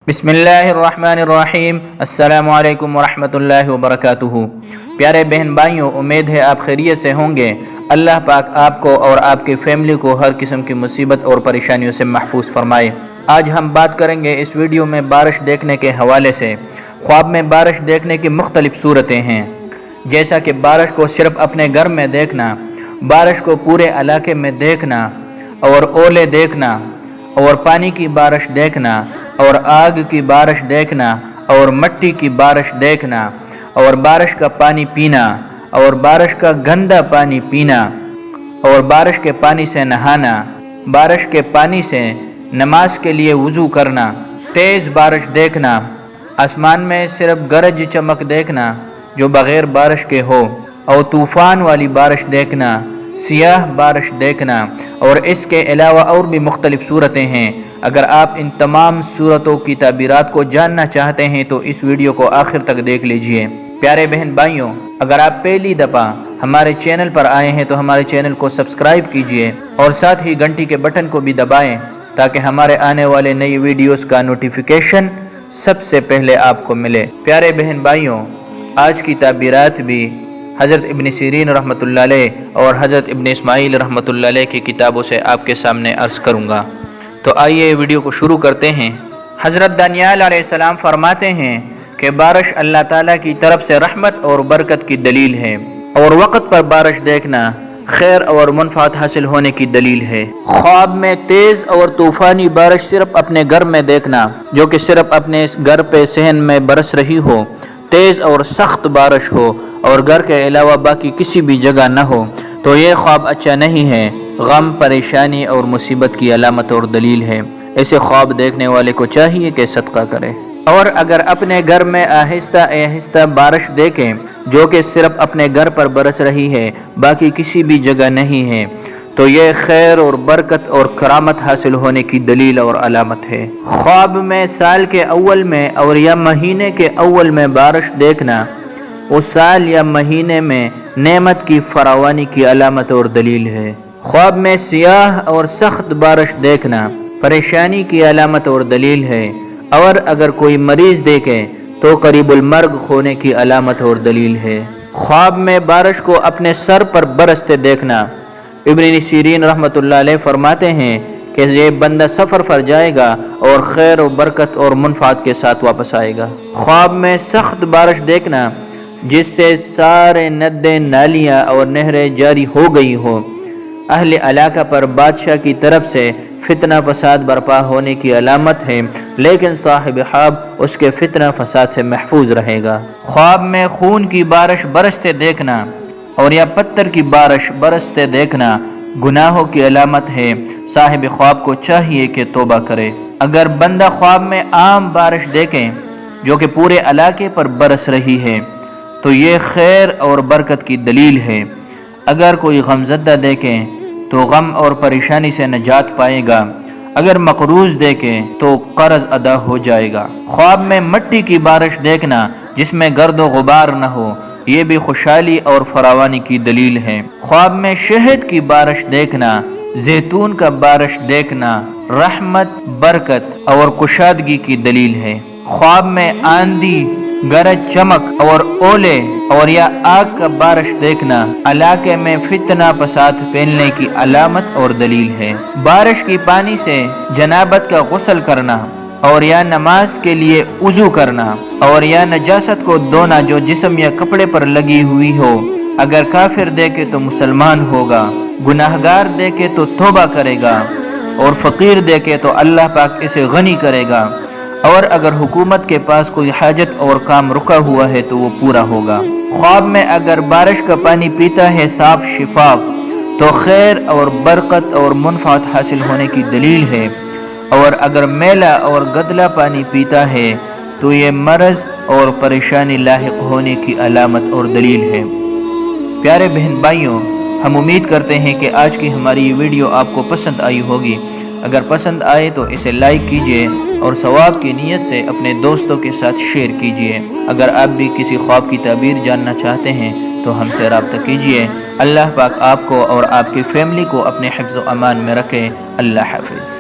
بسم اللہ الرحمن الرحیم۔ السلام علیکم ورحمۃ اللہ وبرکاتہ۔ پیارے بہن بھائیوں، امید ہے آپ خیریت سے ہوں گے۔ اللہ پاک آپ کو اور آپ کی فیملی کو ہر قسم کی مصیبت اور پریشانیوں سے محفوظ فرمائے۔ آج ہم بات کریں گے اس ویڈیو میں بارش دیکھنے کے حوالے سے۔ خواب میں بارش دیکھنے کی مختلف صورتیں ہیں، جیسا کہ بارش کو صرف اپنے گھر میں دیکھنا، بارش کو پورے علاقے میں دیکھنا اور اولے دیکھنا، اور پانی کی بارش دیکھنا، اور آگ کی بارش دیکھنا، اور مٹی کی بارش دیکھنا، اور بارش کا پانی پینا، اور بارش کا گندا پانی پینا، اور بارش کے پانی سے نہانا، بارش کے پانی سے نماز کے لیے وضو کرنا، تیز بارش دیکھنا، آسمان میں صرف گرج چمک دیکھنا جو بغیر بارش کے ہو، اور طوفان والی بارش دیکھنا، سیاہ بارش دیکھنا، اور اس کے علاوہ اور بھی مختلف صورتیں ہیں۔ اگر آپ ان تمام صورتوں کی تعبیرات کو جاننا چاہتے ہیں تو اس ویڈیو کو آخر تک دیکھ لیجئے۔ پیارے بہن بھائیوں، اگر آپ پہلی دفعہ ہمارے چینل پر آئے ہیں تو ہمارے چینل کو سبسکرائب کیجئے اور ساتھ ہی گھنٹی کے بٹن کو بھی دبائیں تاکہ ہمارے آنے والے نئی ویڈیوز کا نوٹیفیکیشن سب سے پہلے آپ کو ملے۔ پیارے بہن بھائیوں، آج کی تعبیرات بھی حضرت ابن سیرین رحمۃ اللہ علیہ اور حضرت ابن اسماعیل رحمۃ اللہ علیہ کی کتابوں سے آپ کے سامنے عرض کروں گا۔ تو آئیے ویڈیو کو شروع کرتے ہیں۔ حضرت دانیال علیہ السلام فرماتے ہیں کہ بارش اللہ تعالیٰ کی طرف سے رحمت اور برکت کی دلیل ہے، اور وقت پر بارش دیکھنا خیر اور منفعت حاصل ہونے کی دلیل ہے۔ خواب میں تیز اور طوفانی بارش صرف اپنے گھر میں دیکھنا، جو کہ صرف اپنے گھر پہ صحن میں برس رہی ہو، تیز اور سخت بارش ہو اور گھر کے علاوہ باقی کسی بھی جگہ نہ ہو، تو یہ خواب اچھا نہیں ہے، غم، پریشانی اور مصیبت کی علامت اور دلیل ہے۔ ایسے خواب دیکھنے والے کو چاہیے کہ صدقہ کرے۔ اور اگر اپنے گھر میں آہستہ آہستہ بارش دیکھیں جو کہ صرف اپنے گھر پر برس رہی ہے، باقی کسی بھی جگہ نہیں ہے، تو یہ خیر اور برکت اور کرامت حاصل ہونے کی دلیل اور علامت ہے۔ خواب میں سال کے اول میں اور یا مہینے کے اول میں بارش دیکھنا اس سال یا مہینے میں نعمت کی فراوانی کی علامت اور دلیل ہے۔ خواب میں سیاہ اور سخت بارش دیکھنا پریشانی کی علامت اور دلیل ہے، اور اگر کوئی مریض دیکھے تو قریب المرگ ہونے کی علامت اور دلیل ہے۔ خواب میں بارش کو اپنے سر پر برستے دیکھنا، ابن سیرین رحمۃ اللہ علیہ فرماتے ہیں کہ یہ بندہ سفر پر جائے گا اور خیر و برکت اور منفعت کے ساتھ واپس آئے گا۔ خواب میں سخت بارش دیکھنا جس سے سارے ندیں، نالیاں اور نہریں جاری ہو گئی ہو، اہل علاقہ پر بادشاہ کی طرف سے فتنہ فساد برپا ہونے کی علامت ہے، لیکن صاحب خواب اس کے فتنہ فساد سے محفوظ رہے گا۔ خواب میں خون کی بارش برستے دیکھنا اور یا پتھر کی بارش برستے دیکھنا گناہوں کی علامت ہے، صاحب خواب کو چاہیے کہ توبہ کرے۔ اگر بندہ خواب میں عام بارش دیکھے جو کہ پورے علاقے پر برس رہی ہے تو یہ خیر اور برکت کی دلیل ہے۔ اگر کوئی غمزدہ دیکھے تو غم اور پریشانی سے نجات پائے گا، اگر مقروض دیکھے تو قرض ادا ہو جائے گا۔ خواب میں مٹی کی بارش دیکھنا جس میں گرد و غبار نہ ہو، یہ بھی خوشحالی اور فراوانی کی دلیل ہے۔ خواب میں شہد کی بارش دیکھنا، زیتون کا بارش دیکھنا رحمت، برکت اور کشادگی کی دلیل ہے۔ خواب میں آندھی، گرج چمک اور اولے اور یا آگ کا بارش دیکھنا علاقے میں فتنہ فساد پھیلنے کی علامت اور دلیل ہے۔ بارش کی پانی سے جنابت کا غسل کرنا اور یا نماز کے لیے وضو کرنا اور یا نجاست کو دھونا جو جسم یا کپڑے پر لگی ہوئی ہو، اگر کافر دیکھے تو مسلمان ہوگا، گناہگار دیکھے تو توبہ کرے گا، اور فقیر دیکھے تو اللہ پاک اسے غنی کرے گا، اور اگر حکومت کے پاس کوئی حاجت اور کام رکا ہوا ہے تو وہ پورا ہوگا۔ خواب میں اگر بارش کا پانی پیتا ہے صاف شفاف تو خیر اور برکت اور منفعت حاصل ہونے کی دلیل ہے، اور اگر میلا اور گدلا پانی پیتا ہے تو یہ مرض اور پریشانی لاحق ہونے کی علامت اور دلیل ہے۔ پیارے بہن بھائیوں، ہم امید کرتے ہیں کہ آج کی ہماری یہ ویڈیو آپ کو پسند آئی ہوگی۔ اگر پسند آئے تو اسے لائک کیجئے اور ثواب کی نیت سے اپنے دوستوں کے ساتھ شیئر کیجئے۔ اگر آپ بھی کسی خواب کی تعبیر جاننا چاہتے ہیں تو ہم سے رابطہ کیجئے۔ اللہ پاک آپ کو اور آپ کی فیملی کو اپنے حفظ و امان میں رکھے۔ اللہ حافظ۔